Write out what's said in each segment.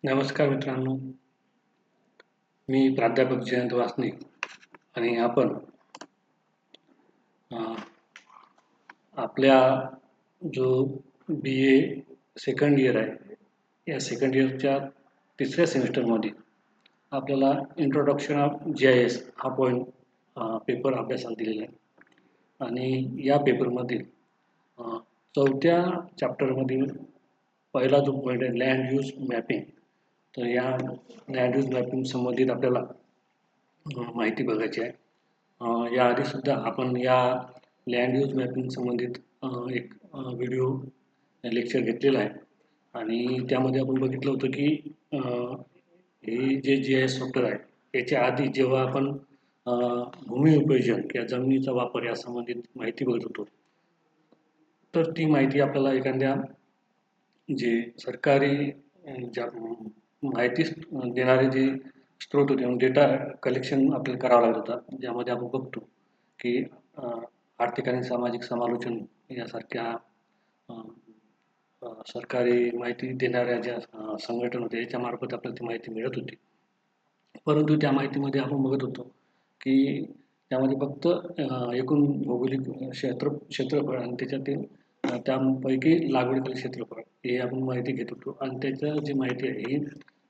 नमस्कार मित्रांनो, मी प्राध्यापक जयंत वासनिक आणि आपण अ, आपल्या जो BA सेकंड इयर आहे, या सेकंड इयरच्या तिसऱ्या सेमिस्टरमध्ये आपल्याला इंट्रोडक्शन ऑफ GIS हा पॉईंट पेपर अभ्यासाला दिलेला आहे आणि या पेपरमधील चौथ्या चॅप्टरमधील पहिला जो पॉईंट आहे लँड यूज मॅपिंग. तर या लँड यूज मॅपिंग संबंधित आपल्याला माहिती बघायची आहे. याआधी सुद्धा आपण या लँड यूज मॅपिंग संबंधित एक व्हिडिओ लेक्चर घेतलेला आहे आणि त्यामध्ये आपण बघितलं होतं की हे जे GIS सॉफ्टवेअर आहे याच्या आधी जेव्हा आपण भूमी उपयोजन किंवा जमिनीचा वापर या संबंधित माहिती बघत होतो, तर ती माहिती आपल्याला एखाद्या जे सरकारी ज्या माहिती देणारे जे स्रोत होते, डेटा कलेक्शन आपल्याला करावा लागत होता, ज्यामध्ये आपण बघतो की आर्थिक आणि सामाजिक समालोचन यासारख्या सरकारी माहिती देणाऱ्या ज्या संघटना होत्या याच्यामार्फत आपल्याला ती माहिती मिळत होती. परंतु त्या माहितीमध्ये आपण बघत होतो की त्यामध्ये फक्त एकूण भौगोलिक क्षेत्रफळ आणि त्याच्यातील त्यापैकी लागवडीतील क्षेत्रफळ हे आपण माहिती घेत होतो आणि त्याचं जी माहिती आहे ही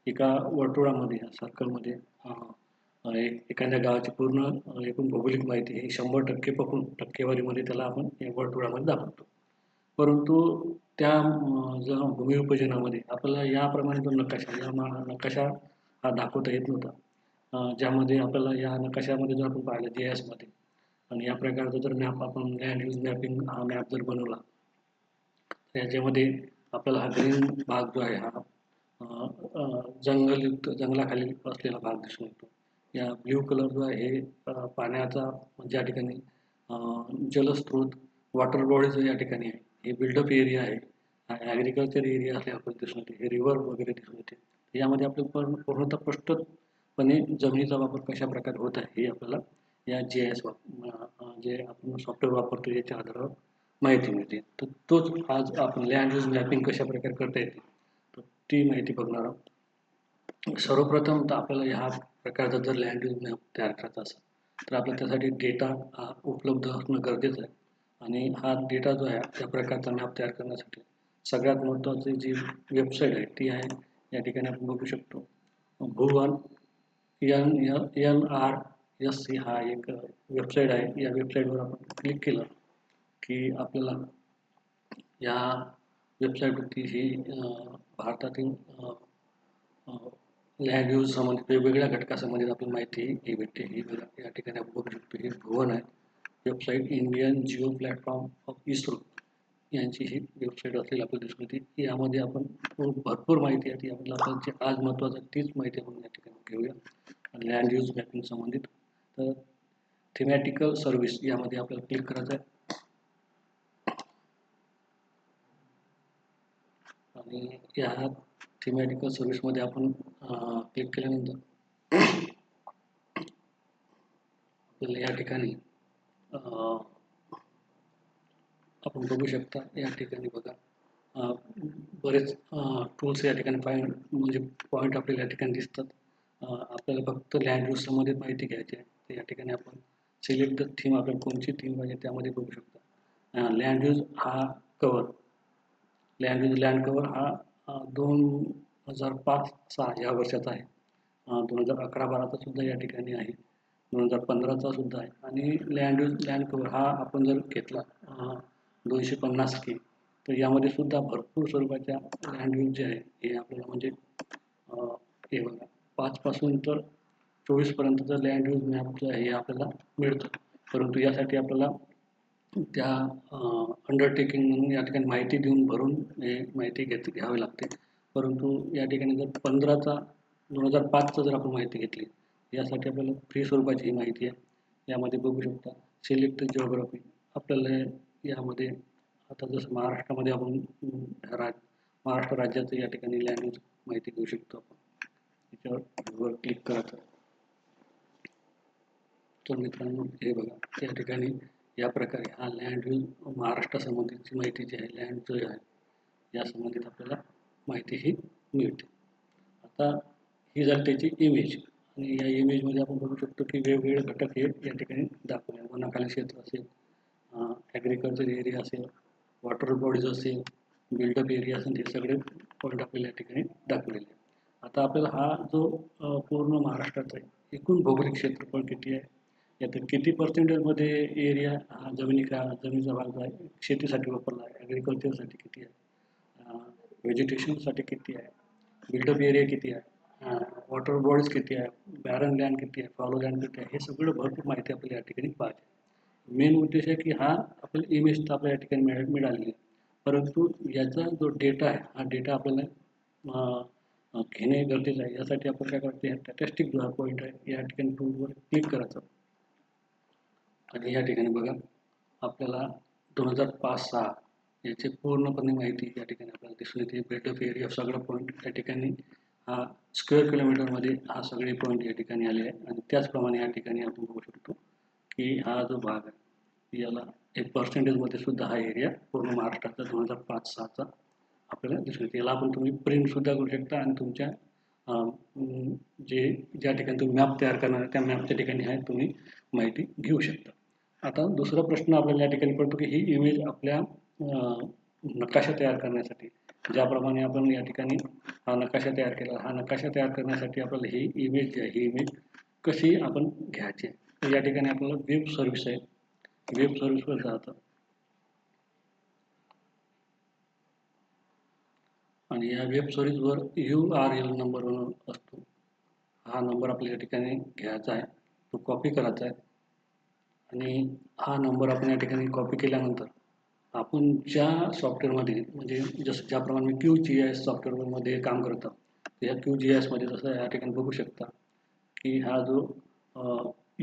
एका वर्तुळामध्ये सर्कलमध्ये एखाद्या गावाची पूर्ण एकूण भौगोलिक माहिती ही 100% पकडून टक्केवारीमध्ये त्याला आपण वर्तुळामध्ये दाखवतो. परंतु त्या भूमिउपयोजनामध्ये आपल्याला याप्रमाणे जो नकाशा हा दाखवता येत नव्हता. ज्यामध्ये आपल्याला या नकाशामध्ये जर आपण पाहिलं GIS मध्ये आणि या प्रकारचा जर मॅप आपण लँड यूज मॅपिंग हा मॅप जर बनवला, तर याच्यामध्ये आपल्याला हा ग्रीन भाग जो आहे हा जंगलाखाली असलेला भाग दिसून येतो. या ब्ल्यू कलर जो आहे हे पाण्याचा ज्या ठिकाणी जलस्रोत वॉटर बॉडी जो या ठिकाणी आहे हे बिल्डअप एरिया आहे. ॲग्रिकल्चर एरिया असले आपल्याला दिसून येते, हे रिव्हर वगैरे दिसून येते. यामध्ये आपल्याला पूर्णतः स्पष्टपणे जमिनीचा वापर कशा प्रकारे होत आहे हे आपल्याला या GIS जे आपण सॉफ्टवेअर वापरतो याच्या आधारावर माहिती मिळते. तर तोच आज आपण लँड यूज मॅपिंग कशा प्रकारे करता येते तर ती माहिती बघणार आहोत. सर्वप्रथम तर आपल्याला ह्या प्रकारचा जर लँड यूज मॅप तयार करायचा असेल तर आपल्याला त्यासाठी डेटा हा उपलब्ध असणं गरजेचं आहे आणि हा डेटा जो आहे त्या प्रकारचा मॅप तयार करण्यासाठी सगळ्यात महत्त्वाची जी वेबसाईट आहे ती आहे, या ठिकाणी आपण बघू शकतो भुवन NRSC हा एक वेबसाईट आहे. या वेबसाईटवर आपण क्लिक केलं की आपल्याला या वेबसाईटवरती ही भारतातील लँड यूज संबंधित वेगवेगळ्या घटकासंबंधित आपली माहिती ही भेटते. ही या ठिकाणी आपण बघू शकतो ही भुवन आहे website, Indian Jio platform of ISRO यांची ही वेबसाईट असलेली आपल्याला दिसून येते. यामध्ये आपण भरपूर माहिती आहे ती आपल्याला आज महत्त्वाचं तीच माहिती आपण या ठिकाणी घेऊया लँड यूज मॅपिंग संबंधित. तर थेमॅटिकल सर्व्हिस यामध्ये आपल्याला क्लिक करायचं आहे आणि या थेमॅटिकल सर्व्हिसमध्ये आपण क्लिक केल्यानंतर आपल्याला या ठिकाणी आपण बघू शकता. या ठिकाणी बघा बरेच टूल्स या ठिकाणी म्हणजे पॉईंट आपल्याला या ठिकाणी दिसतात. आपल्याला फक्त लँड यूज संबंधित माहिती घ्यायची आहे तर या ठिकाणी आपण सिलेक्ट द थीम, आपल्याला कोणची थीम पाहिजे त्यामध्ये बघू शकता. लँड यूज हा कवर लँड कवर हा 2005-06 या वर्षाचा आहे. 2011-12चा सुद्धा या ठिकाणी आहे, 2015चा सुद्धा आहे आणि लँड कवर हा आपण जर घेतला 250 तर यामध्ये सुद्धा भरपूर स्वरूपाच्या लँड यूज जे आहे हे आपल्याला म्हणजे हे बघा 5 पासून तर 24पर्यंतचा लँड यूज मॅप जो आहे हे आपल्याला मिळतं. परंतु यासाठी आपल्याला त्या अंडरटेकिंग म्हणून या ठिकाणी माहिती देऊन भरून हे माहिती घ्यावी लागते. परंतु या ठिकाणी जर 2005चा जर आपण माहिती घेतली यासाठी आपल्याला फ्री स्वरूपाची ही माहिती आहे. यामध्ये बघू शकता सिलेक्ट जिओग्राफी. आपल्याला यामध्ये आता जसं महाराष्ट्रामध्ये आपण महाराष्ट्र राज्याचं या ठिकाणी लँड यूज माहिती घेऊ शकतो. आपण याच्यावर क्लिक करायचं. तर मित्रांनो हे बघा या ठिकाणी या प्रकारे हा लँड यूज महाराष्ट्रासंबंधीची माहिती जी आहे लँड जो आहे या संबंधित आपल्याला माहिती ही मिळते आता ही झाली त्याची इमेज, आणि या इमेजमध्ये आपण बघू शकतो की वेगवेगळे घटक हे या ठिकाणी दाखवले. वनाखाली क्षेत्र असेल, ॲग्रिकल्चर एरिया असेल, वॉटर बॉडीज असेल, बिल्डअप एरिया असेल, हे सगळे पॉईंट आपल्याला या ठिकाणी दाखवलेले आहे. आता आपल्याला हा जो पूर्ण महाराष्ट्राचा आहे एकूण भौगोलिक क्षेत्रफळ किती आहे, यात किती पर्सेंटेजमध्ये एरिया हा जमिनीचा भाग आहे शेतीसाठी वापरला आहे, ॲग्रिकल्चरसाठी किती आहे, व्हेजिटेशनसाठी किती आहे, बिल्डअप एरिया किती आहे, वॉटर बॉडीज किती आहे, बॅरन लँड किती आहे, फॉलो लँड किती आहे, हे सगळं भरपूर माहिती आपल्याला या ठिकाणी पाहिजे. मेन उद्देश आहे की हा आपल्याला इमेज तर आपल्या या ठिकाणी मिळालेली आहे, परंतु याचा जो डेटा आहे हा डेटा आपल्याला घेणे गरजेचं आहे. यासाठी आपण काय करतो, स्टॅटिस्टिक जो हा पॉईंट आहे या ठिकाणी टूलवर क्लिक करायचं, आणि या ठिकाणी बघा आपल्याला 2005-06 याची पूर्णपणे माहिती या ठिकाणी आपल्याला दिसून येते. बिल्डअप एरिया सगळं पॉईंट या ठिकाणी हा स्क्वेअर किलोमीटरमध्ये हा सगळे पॉईंट या ठिकाणी आले आहे, आणि त्याचप्रमाणे या ठिकाणी आपण बघू शकतो की हा जो भाग आहे याला एक पर्सेंटेजमध्ये सुद्धा हा एरिया पूर्ण महाराष्ट्राचा 2005-06चा आपल्याला दिसून येते. याला आपण तुम्ही प्रिंटसुद्धा करू शकता, आणि तुमच्या ज्या ठिकाणी तुम्ही मॅप तयार करणार आहे त्या मॅपच्या ठिकाणी आहे तुम्ही माहिती घेऊ शकता. आता दुसरा प्रश्न आपल्याला या ठिकाणी पडतो की ही इमेज आपल्या नकाशा तयार करण्यासाठी, ज्याप्रमाणे आपण या ठिकाणी हा नकाशा तयार केला, हा नकाशा तयार करण्यासाठी आपल्याला ही इमेज जी आहे ही इमेज कशी आपण घ्यायची, तर या ठिकाणी आपल्याला वेब सर्व्हिस आहे, वेब सर्व्हिसवर जातं, आणि या वेब सर्व्हिसवर URL नंबर म्हणून असतो. हा नंबर आपल्या या ठिकाणी घ्यायचा आहे, तो कॉपी करायचा आहे, आणि हा नंबर आपण या ठिकाणी कॉपी केल्यानंतर आपण ज्या सॉफ्टवेअरमध्ये, म्हणजे जसं ज्याप्रमाणे मी QGIS सॉफ्टवेअरमध्ये काम करतो, या QGISमध्ये जसं या ठिकाणी बघू शकता की हा जो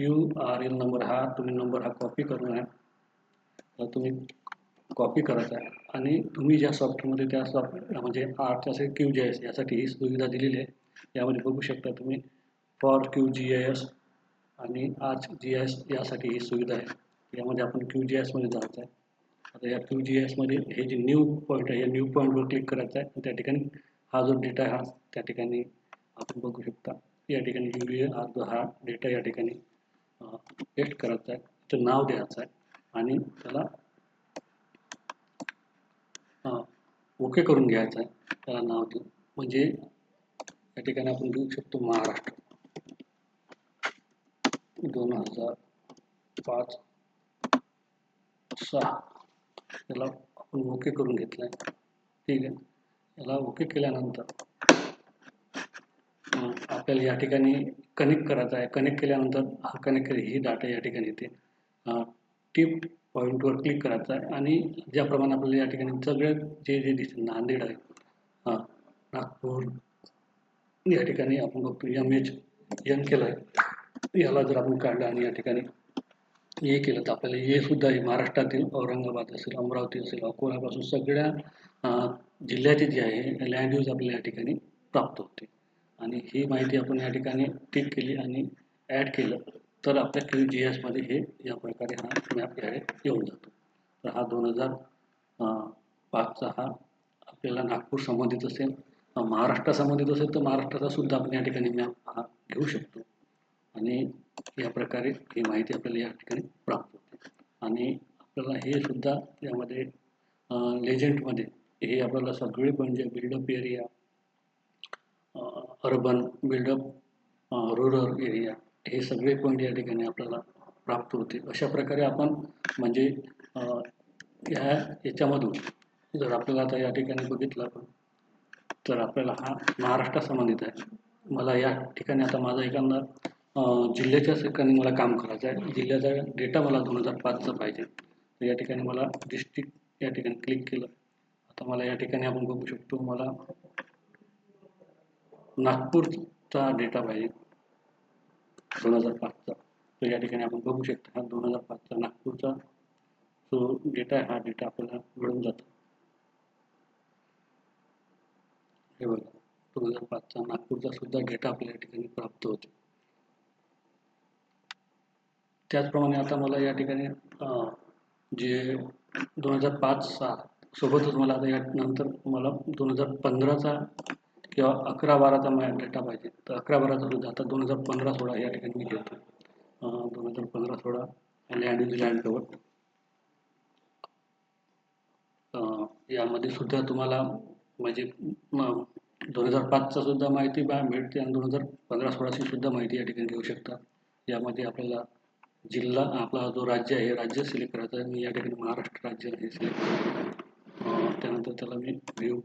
URL नंबर हा तुम्ही नंबर हा कॉपी करून आहे, तर तुम्ही कॉपी करायचा आहे, आणि तुम्ही ज्या सॉफ्टवेअरमध्ये त्या सॉफ्टवेअर म्हणजे आर्ट असेल QGIS यासाठी ही सुविधा दिलेली आहे. यामध्ये बघू शकता तुम्ही फॉर QGIS आणि ArcGIS यासाठी ही सुविधा आहे. यामध्ये आपण QGISमध्ये जायचं आहे. आता या QGISमध्ये हे जे न्यू पॉईंट आहे या न्यू पॉईंटवर क्लिक करायचं आहे, त्या ठिकाणी हा जो डेटा आहे हा त्या ठिकाणी आपण बघू शकता. या ठिकाणी URL हा डेटा या ठिकाणी पेस्ट करायचा आहे, त्याचं नाव द्यायचं आहे, आणि त्याला ओके करून घ्यायचं आहे. त्याला नाव देऊ, म्हणजे या ठिकाणी आपण देऊ शकतो महाराष्ट्र 2005-06, त्याला आपण ओके करून घेतलं आहे. ठीक आहे, याला ओके केल्यानंतर आपल्याला या ठिकाणी कनेक्ट करायचं आहे. कनेक्ट केल्यानंतर हा कनेक्ट ही डाटा या ठिकाणी येते. टिप पॉईंटवर क्लिक करायचं आहे, आणि ज्याप्रमाणे आपल्याला या ठिकाणी सगळं जे दिसेल, नांदेड आहे, नागपूर, या ठिकाणी आपण बघतो MHN केलं आहे, याला जर आपण काढलं आणि या ठिकाणी हे केलं तर आपल्याला हे सुद्धा महाराष्ट्रातील औरंगाबाद असेल, अमरावती असेल, अकोलापासून सगळ्या जिल्ह्याची जी आहे लँड यूज आपल्याला या ठिकाणी प्राप्त होते, आणि ही माहिती आपण या ठिकाणी टिक केली आणि ॲड केलं तर आपल्या QGISमध्ये हे या प्रकारे हा मॅप येऊन जातो. तर हा 2005चा हा आपल्याला नागपूर संबंधित असेल, महाराष्ट्र संबंधित असेल तर महाराष्ट्राचा सुद्धा आपण या ठिकाणी मॅप हा घेऊ शकतो, आणि या प्रकारे ही माहिती आपल्याला या ठिकाणी प्राप्त होते. आणि आपल्याला हे सुद्धा यामध्ये लेजंडमध्ये हे आपल्याला सगळे म्हणजे buildup area, urban buildup, rural area, हे सगळे पॉईंट या ठिकाणी आपल्याला प्राप्त होते. अशा प्रकारे आपण म्हणजे याच्यामधून जर आपल्याला आता या ठिकाणी बघितलं आपण तर आपल्याला हा महाराष्ट्रासंबंधित आहे. मला या ठिकाणी आता माझा एखादा जिल्ह्याच्या ठिकाणी मला काम करायचं आहे, जिल्ह्याचा डेटा मला 2005चा पाहिजे, तर या ठिकाणी मला डिस्ट्रिक्ट या ठिकाणी क्लिक केलं. आता मला या ठिकाणी आपण बघू शकतो मला नागपूरचा डेटा पाहिजे 2005चा, तर या ठिकाणी आपण बघू शकता हा 2005चा नागपूरचा जो डेटा आहे हा डेटा आपल्याला मिळून जातो. हे बघा 2005चा नागपूरचा सुद्धा डेटा आपल्या या ठिकाणी प्राप्त होतो. त्याचप्रमाणे आता मला या ठिकाणी जे 2005-06 सोबतच मला आता यानंतर मला 2015चा किंवा 11-12चा मला डेटा पाहिजे तर 11-12चा सुद्धा आता 2015-16 या ठिकाणी मी घेतो. 2015-16 लँड यूज लँड कवर. यामध्ये सुद्धा तुम्हाला म्हणजे 2005चा सुद्धा माहिती मिळते आणि 2015-16ची सुद्धा माहिती या ठिकाणी घेऊ शकता. यामध्ये आपल्याला जिल्हा आपला जो राज्य आहे राज्य सिलेक्ट करायचं आहे. मी या ठिकाणी महाराष्ट्र राज्य हे सिलेक्ट करतो. त्यानंतर त्याला मी व्ह्यू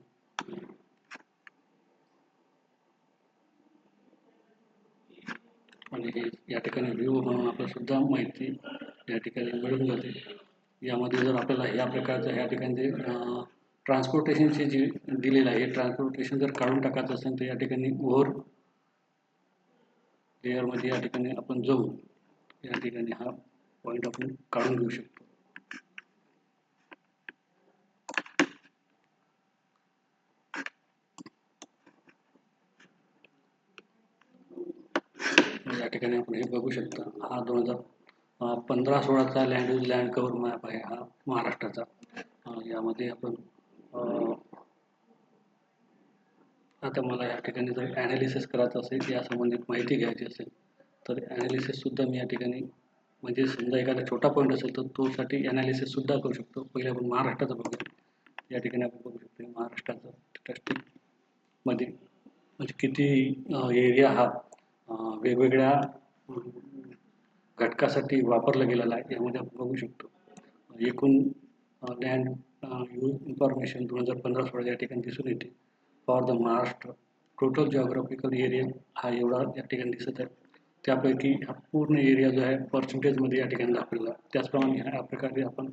आणि हे या ठिकाणी व्ह्यू म्हणून आपल्याला सुद्धा माहिती या ठिकाणी मिळून जाते. यामध्ये जर आपल्याला ह्या प्रकारचं ह्या ठिकाणी ट्रान्सपोर्टेशनचे जे दिलेलं आहे ट्रान्सपोर्टेशन जर काढून टाकायचं असेल तर या ठिकाणी ओव्हर लेअरमध्ये या ठिकाणी आपण जाऊन या ठिकाणी हा पॉईंट आपण काढून घेऊ शकतो. या ठिकाणी आपण हे बघू शकता. हा 2015-16चा land use land cover map आहे हा महाराष्ट्राचा. यामध्ये आपण आता मला या ठिकाणी जर ॲनालिसिस करायचं असेल या संबंधित माहिती घ्यायची असेल तर ॲनालिसिससुद्धा मी या ठिकाणी म्हणजे समजा एखादा छोटा पॉईंट असेल तर तोसाठी ॲनालिसिससुद्धा करू शकतो. पहिले आपण महाराष्ट्राचं बघूया. या ठिकाणी आपण बघू शकतो महाराष्ट्राचं टेस्टिंगमध्ये म्हणजे किती एरिया हा वेगवेगळ्या घटकासाठी वापरला गेलेला आहे यामध्ये आपण बघू शकतो. एकूण लँड यूज इन्फॉर्मेशन 2015-16 या ठिकाणी दिसून येते. For the Maharashtra total geographical area हा एवढा या ठिकाणी दिसत आहे. त्यापैकी हा पूर्ण एरिया जो आहे पर्सेंटेजमध्ये या ठिकाणी दाखवलेला आहे. त्याचप्रमाणे ह्या प्रकारे आपण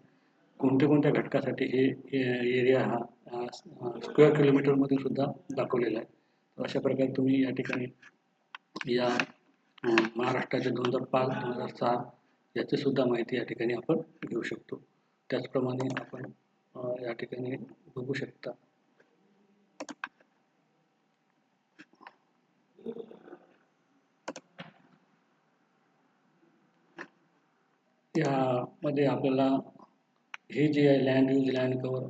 कोणत्या घटकासाठी हे एरिया हा स्क्वेअर किलोमीटरमध्ये सुद्धा दाखवलेला आहे. अशा प्रकारे तुम्ही या ठिकाणी या महाराष्ट्राचे 2005-2006 याची सुद्धा माहिती या ठिकाणी आपण घेऊ शकतो. त्याचप्रमाणे आपण या ठिकाणी बघू शकता यामध्ये आपल्याला हे जे आहे लँड यूज लँड कव्हर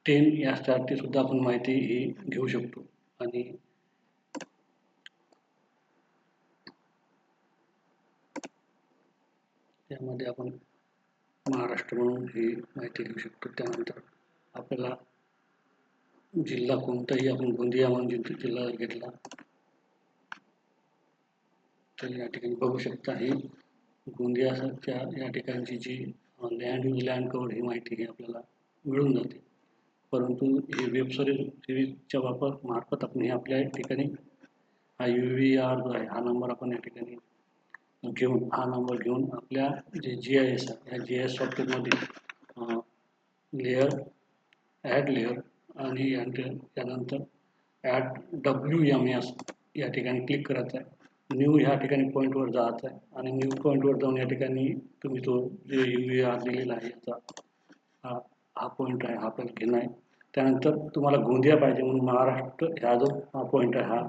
10 यासाठी सुद्धा आपण माहिती ही घेऊ शकतो. आणि त्यामध्ये आपण महाराष्ट्र म्हणून ही माहिती घेऊ शकतो. त्यानंतर आपल्याला जिल्हा कोणताही आपण गोंदिया म्हणून जिल्हा घेतला तर या ठिकाणी बघू शकता ही गोंदियाच्या या ठिकाणची जी लँड यूज लँड कव्हर ही माहिती ही आपल्याला मिळून जाते. परंतु हे वेब सिरीजच्या मार्फत आपण हे आपल्या ठिकाणी हा UVR जो आहे हा नंबर आपण या ठिकाणी घेऊन हा नंबर घेऊन आपल्या जे GIS आहे या GIS सॉफ्टवेअरमध्ये लेअर ॲड लेअर आणि त्यानंतर ॲड WMS या ठिकाणी क्लिक करायचं आहे. न्यू ह्या ठिकाणी पॉईंटवर जायचं आहे आणि न्यू पॉईंटवर जाऊन या ठिकाणी तुम्ही तो जे UVR दिलेला आहे याचा हा पॉईंट आहे हा आपल्याला घेणं आहे. त्यानंतर तुम्हाला गोंदिया पाहिजे म्हणून महाराष्ट्र ह्या जो हा पॉईंट आहे हा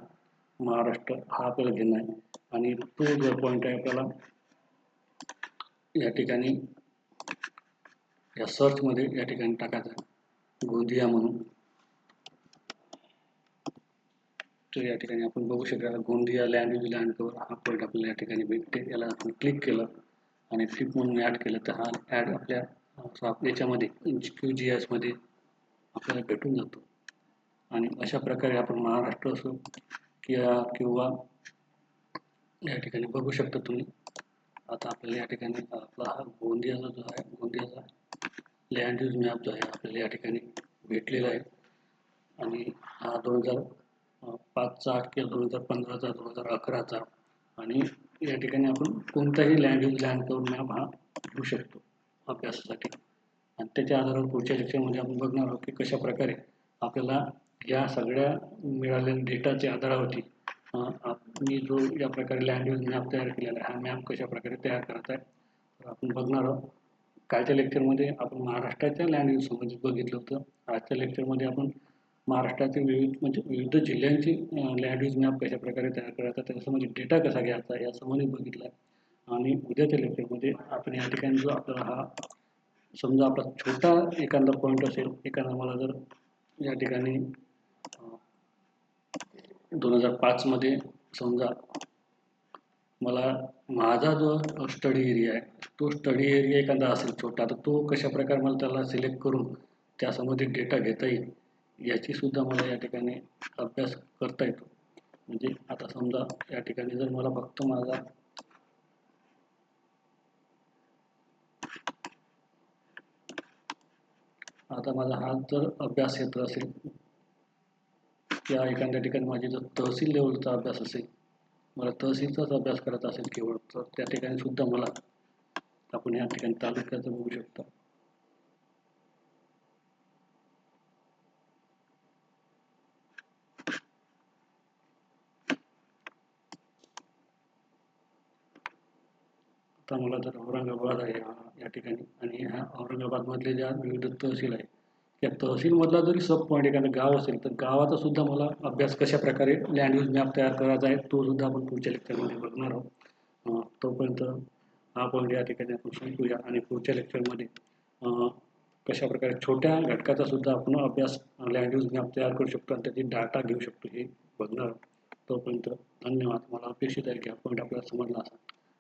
महाराष्ट्र हा आपल्याला घेणं आहे आणि तो जो पॉईंट आहे आपल्याला या ठिकाणी या सर्चमध्ये या ठिकाणी टाकायचा आहे गोंदिया म्हणून. तर या ठिकाणी आपण बघू शकता Gondia land use land cover हा पॉईंट आपल्याला या ठिकाणी भेटते. याला आपण क्लिक केलं आणि फ्लिप म्हणून ॲड केलं तर हा ॲड आपल्या याच्यामध्ये QGIS मध्ये आपल्याला भेटून जातो. आणि अशा प्रकारे आपण महाराष्ट्र असो किंवा या ठिकाणी बघू शकता तुम्ही. आता आपल्याला या ठिकाणी आपला हा गोंदियाचा जो आहे गोंदियाचा लँड यूज मॅप जो आहे आपल्याला या ठिकाणी भेटलेला आहे. आणि हा 2005चा 8 किंवा 2015चा 2011चा आणि या ठिकाणी आपण कोणताही land use land cover map हा घेऊ शकतो अभ्यासासाठी. आणि त्याच्या आधारावर पुढच्या लेक्चरमध्ये आपण बघणार आहोत की कशा प्रकारे आपल्याला या सगळ्या मिळालेल्या डेटाच्या आधारावरती मी जो या प्रकारे लँड यूज मॅप तयार केलेला आहे हा मॅप कशा प्रकारे तयार करत आहे तर आपण बघणार आहोत. कालच्या लेक्चरमध्ये आपण महाराष्ट्राच्या लँड यूज संबंधित बघितलं होतं. आजच्या लेक्चरमध्ये आपण महाराष्ट्रातील विविध जिल्ह्यांची लँड यूज मॅप कशा प्रकारे तयार करायचा त्याच्यासंबंधित डेटा कसा घ्यायचा या संबंधित बघितला आहे. आणि उद्याच्या लेक्चरमध्ये आपण या ठिकाणी जो आपल्याला हा समजा आपला छोटा एखादा पॉईंट असेल एखादा मला जर या ठिकाणी 2005 समजा मला माझा जो स्टडी एरिया आहे तो स्टडी एरिया एखादा असेल छोटा, तर तो कशा प्रकारे मला त्याला सिलेक्ट करून त्यासंबंधित डेटा घेता येईल याची सुद्धा मला या ठिकाणी अभ्यास करता येतो. म्हणजे आता समजा या ठिकाणी जर मला फक्त माझा हा जर अभ्यास क्षेत्र असेल, या एखाद्या ठिकाणी माझी जर तहसील लेवलचा अभ्यास असेल, मला तहसीलचाच अभ्यास करायचा असेल केवळ, तर त्या ठिकाणी सुद्धा मला आपण या ठिकाणी तालुक्याचं बघू शकता. आता मला जर औरंगाबाद आहे या ठिकाणी, आणि ह्या औरंगाबादमधले ज्या विविध तहसील आहे, त्या तहसीलमधला जरी सब पॉईंट एखादं गाव असेल तर गावाचा सुद्धा मला अभ्यास कशा प्रकारे लँड यूज मॅप तयार करायचा आहे तो सुद्धा आपण पुढच्या लेक्चरमध्ये बघणार आहोत. तोपर्यंत हा पॉईंट या ठिकाणी आपण संपूया आणि पुढच्या लेक्चरमध्ये कशा प्रकारे छोट्या घटकाचा सुद्धा आपण अभ्यास लँड यूज मॅप तयार करू शकतो आणि त्याची डाटा घेऊ शकतो हे बघणार आहोत. तोपर्यंत धन्यवाद. मला अपेक्षित आहे की हा पॉईंट आपल्याला समजला असेल.